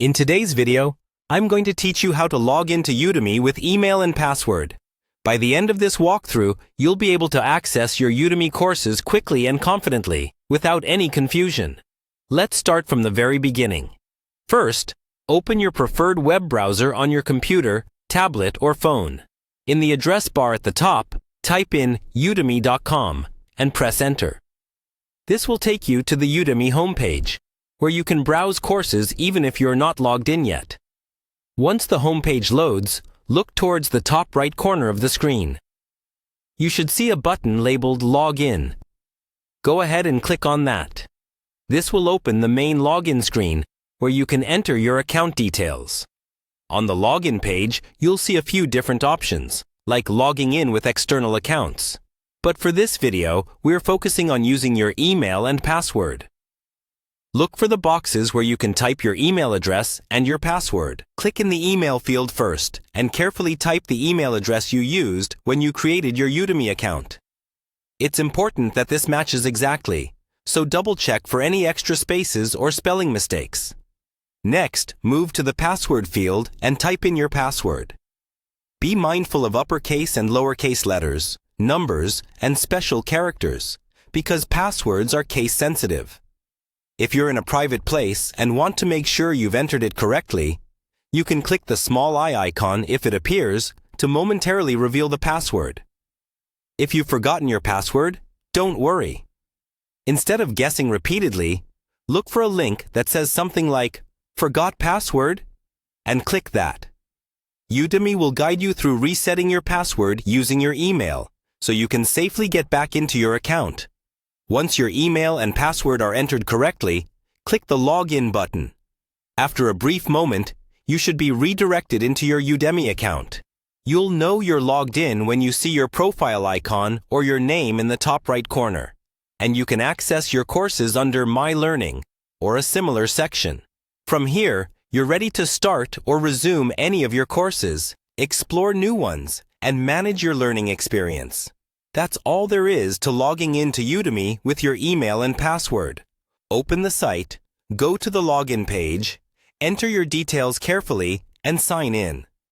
In today's video, I'm going to teach you how to log into Udemy with email and password. By the end of this walkthrough, you'll be able to access your Udemy courses quickly and confidently, without any confusion. Let's start from the very beginning. First, open your preferred web browser on your computer, tablet, or phone. In the address bar at the top, type in udemy.com and press enter. This will take you to the Udemy homepage, where you can browse courses even if you're not logged in yet. Once the homepage loads, look towards the top right corner of the screen. You should see a button labeled Log In. Go ahead and click on that. This will open the main login screen where you can enter your account details. On the login page, you'll see a few different options, like logging in with external accounts. But for this video, we're focusing on using your email and password. Look for the boxes where you can type your email address and your password. Click in the email field first and carefully type the email address you used when you created your Udemy account. It's important that this matches exactly, so double-check for any extra spaces or spelling mistakes. Next, move to the password field and type in your password. Be mindful of uppercase and lowercase letters, numbers, and special characters, because passwords are case-sensitive. If you're in a private place and want to make sure you've entered it correctly, you can click the small eye icon if it appears to momentarily reveal the password. If you've forgotten your password, don't worry. Instead of guessing repeatedly, look for a link that says something like "Forgot password" and click that. Udemy will guide you through resetting your password using your email, so you can safely get back into your account. Once your email and password are entered correctly, click the Login button. After a brief moment, you should be redirected into your Udemy account. You'll know you're logged in when you see your profile icon or your name in the top right corner, and you can access your courses under My Learning or a similar section. From here, you're ready to start or resume any of your courses, explore new ones, and manage your learning experience. That's all there is to logging into Udemy with your email and password. Open the site, go to the login page, enter your details carefully, and sign in.